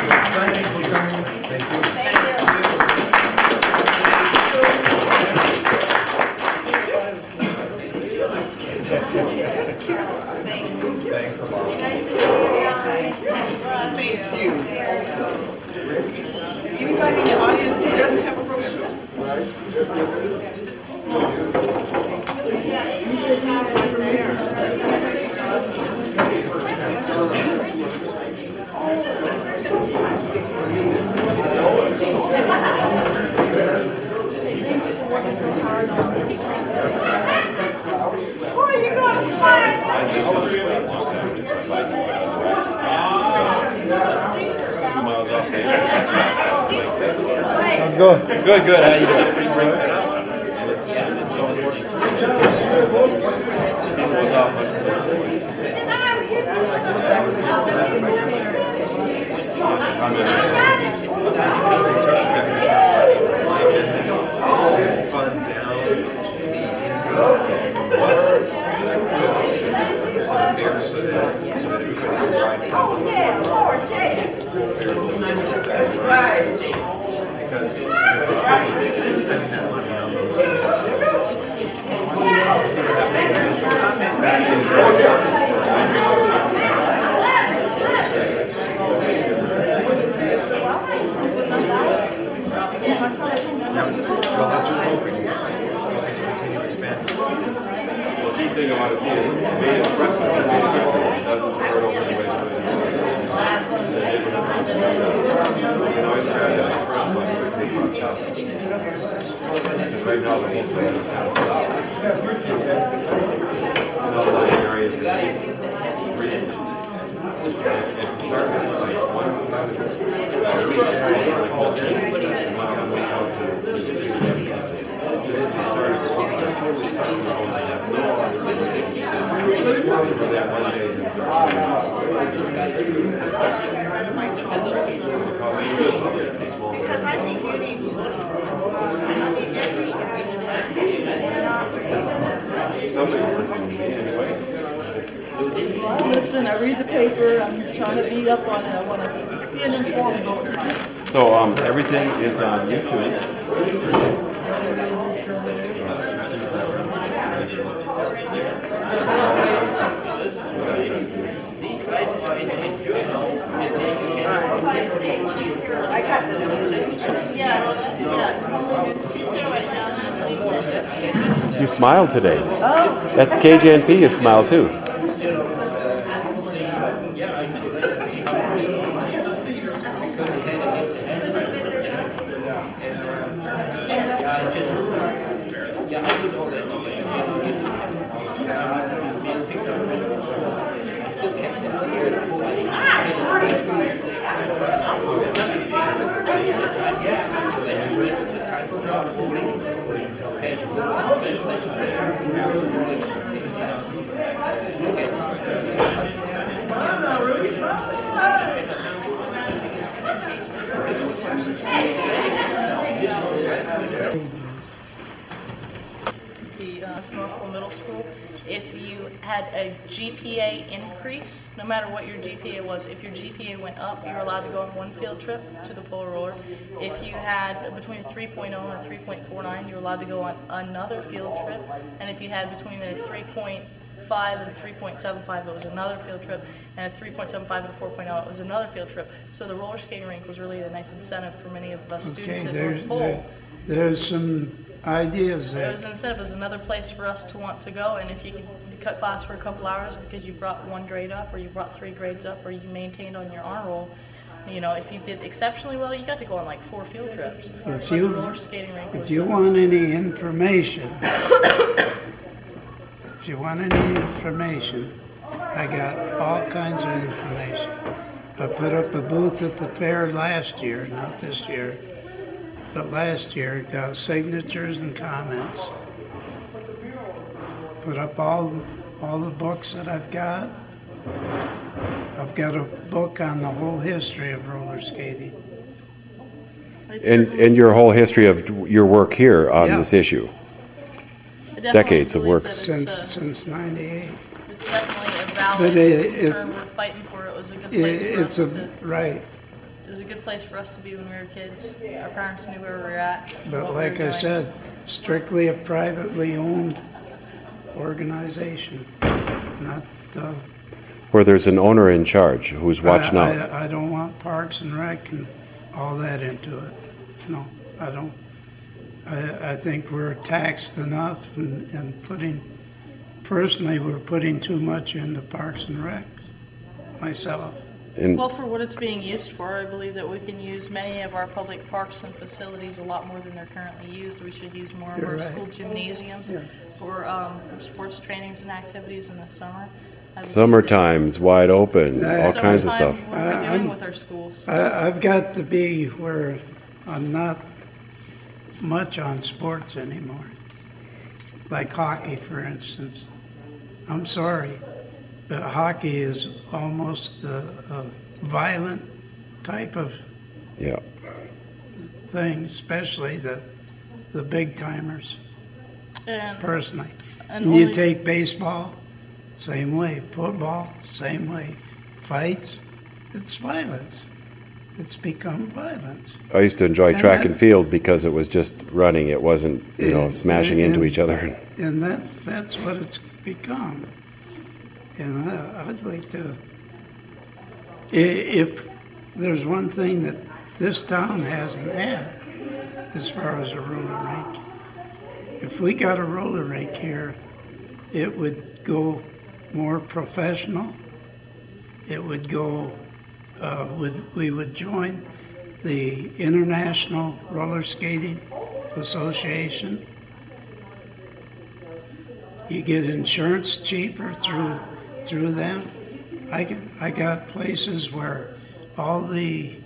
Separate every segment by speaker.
Speaker 1: Anybody in the audience who doesn't have a brochure? Who are you going to find?
Speaker 2: How's it going?
Speaker 3: Good, good. How you doing? He brings it up, and it's so important. People without much voice. Fun down.
Speaker 1: Oh, yeah, Lord, yeah. That's right.
Speaker 3: Because spending that money on those well, that's your hoping. Continue expanding. Well, the key thing I want to see is the expressway doesn't hurt over the way to you can always grab that expressway quickly across town. Because right now the whole thing is kind of stopped. In those other areas, it's bridge. If you start with like one week, and one kind of waits out to because if you start totally stuck in the whole thing, for that one day,
Speaker 1: Because I think you need to.
Speaker 3: somebody's listening to me anyway.
Speaker 4: Listen, I read the paper, I'm trying to be up on it, I want to be an informed voter.
Speaker 3: So everything is on YouTube.
Speaker 1: I got the
Speaker 3: You smiled today. At the KJNP, you smiled too.
Speaker 5: Middle school, if you had a GPA increase, no matter what your GPA was, if your GPA went up, you were allowed to go on one field trip to the polar roller. If you had between a 3.0 and a 3.49, you were allowed to go on another field trip. And if you had between a 3.5 and a 3.75, it was another field trip. And a 3.75 and a 4.0, it was another field trip. So the roller skating rink was really a nice incentive for many of us students at North Pole.
Speaker 2: There's some ideas there.
Speaker 5: It was an incentive, it was another place for us to want to go, and if you could cut class for a couple hours because you brought one grade up, or you brought 3 grades up, or you maintained on your honor roll, you know, if you did exceptionally well, you got to go on like 4 field trips.
Speaker 2: If
Speaker 5: roller skating rink
Speaker 2: if you want any information, I got all kinds of information. I put up a booth at the fair last year, not this year. But last year, got signatures and comments. Put up all the books that I've got. I've got a book on the whole history of roller skating.
Speaker 3: And your whole history of your work here on this issue. Decades of work.
Speaker 2: Since '98.
Speaker 5: It's definitely a valid concern worth fighting for. It was a good place for us to it was a good place for us to be when we were kids. Our parents knew where we were at.
Speaker 2: But
Speaker 5: what we
Speaker 2: like
Speaker 5: were
Speaker 2: I
Speaker 5: doing.
Speaker 2: said, strictly a privately owned organization, not,
Speaker 6: Where there's an owner in charge who's watching out.
Speaker 2: I don't want Parks and Rec and all that into it. No, I don't. I think we're taxed enough and personally, we're putting too much into Parks and Recs, myself.
Speaker 6: And
Speaker 5: Well, for what it's being used for, I believe that we can use many of our public parks and facilities a lot more than they're currently used. We should use more of
Speaker 2: You're
Speaker 5: our
Speaker 2: right.
Speaker 5: school gymnasiums
Speaker 2: Yeah.
Speaker 5: for sports trainings and activities in the summer. I believe
Speaker 6: summertime's wide open,
Speaker 2: Yeah.
Speaker 6: all kinds of
Speaker 5: Summertime,
Speaker 6: stuff.
Speaker 5: what are we doing
Speaker 2: I'm-
Speaker 5: with our schools?
Speaker 2: I've got to be where I'm not much on sports anymore. Like hockey, for instance. I'm sorry, but hockey is almost a violent type of
Speaker 6: Yeah.
Speaker 2: thing, especially the big timers,
Speaker 5: And,
Speaker 2: personally.
Speaker 5: and
Speaker 2: And you
Speaker 5: only-
Speaker 2: take baseball, same way. Football, same way. Fights, it's violence. It's become violence.
Speaker 6: I used to enjoy
Speaker 2: And
Speaker 6: track
Speaker 2: that-
Speaker 6: and field because it was just running. It wasn't, smashing into each other.
Speaker 2: And that's what it's become. And I'd like to, if there's one thing that this town hasn't had as far as a roller rink, if we got a roller rink here, it would go more professional. It would go, we would join the International Roller Skating Association. You get insurance cheaper through them. I got places where all the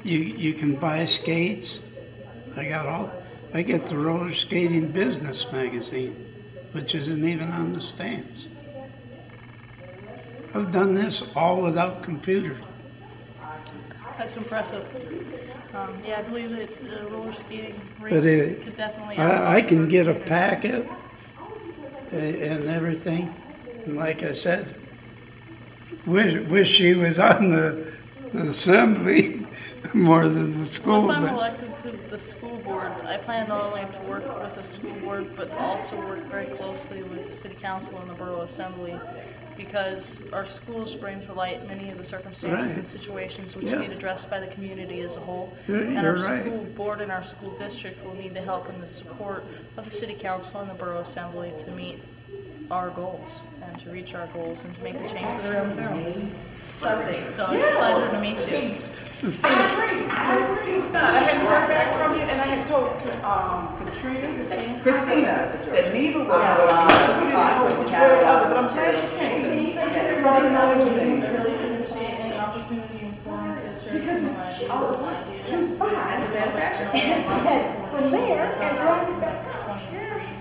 Speaker 2: you can buy skates. I get the Roller Skating Business magazine, which isn't even on the stands. I've done this all without computer.
Speaker 5: That's impressive. Yeah, I believe that roller skating
Speaker 2: But
Speaker 5: rink could definitely.
Speaker 2: I can get a packet and everything. And like I said, wish she was on the assembly more than the school.
Speaker 5: If I'm
Speaker 2: But
Speaker 5: elected to the school board, I plan not only to work with the school board, but to also work very closely with the city council and the borough assembly, because our schools bring to light many of the circumstances
Speaker 2: Right.
Speaker 5: and situations which
Speaker 2: Yeah.
Speaker 5: need addressed by the community as a whole.
Speaker 2: You're
Speaker 5: And our
Speaker 2: right.
Speaker 5: school board and our school district will need the help and the support of the city council and the borough assembly to meet our goals and to reach our goals and to make the changes that are in something. So it's a pleasure to meet you.
Speaker 4: I agree. I hadn't heard back from you, and I had told Christina that neither was. We didn't know which way or the other, but I'm glad you came. Everybody knows your name.
Speaker 5: I really appreciate any opportunity and forum to share some of my ideas and ideas.
Speaker 1: And the manufacturer. From there and brought it back up.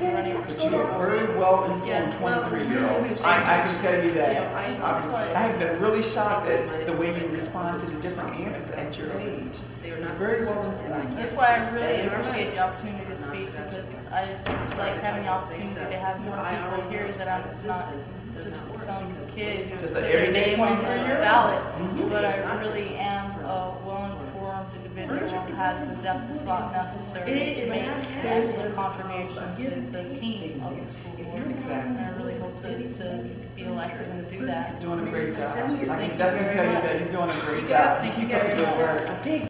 Speaker 5: 23 running for
Speaker 4: But you are very well
Speaker 5: Yeah,
Speaker 4: informed
Speaker 5: well,
Speaker 4: 23-year-old.
Speaker 5: I
Speaker 4: I can tell you that.
Speaker 5: Yeah, that's why-
Speaker 4: I have been really shocked at the way you respond to the different answers at your age. You're very well informed.
Speaker 5: That's why I really appreciate the opportunity to speak, because I like having the opportunity to have more people here that I'm just not just some kid who
Speaker 4: Just
Speaker 5: puts
Speaker 4: an
Speaker 5: their
Speaker 4: everyday
Speaker 5: name on the
Speaker 4: 23-year-old.
Speaker 5: ballot, but I really am a well-informed individual who has the depth of thought necessary to make an excellent contribution to the team of the school board. And I really hope to be elected and do that.
Speaker 4: You're doing a great job. I
Speaker 5: Thank
Speaker 4: can
Speaker 5: you
Speaker 4: definitely
Speaker 5: very
Speaker 4: tell you
Speaker 5: much.
Speaker 4: that you're doing a great job.
Speaker 5: Thank you
Speaker 4: Keep up the
Speaker 5: very
Speaker 4: good work.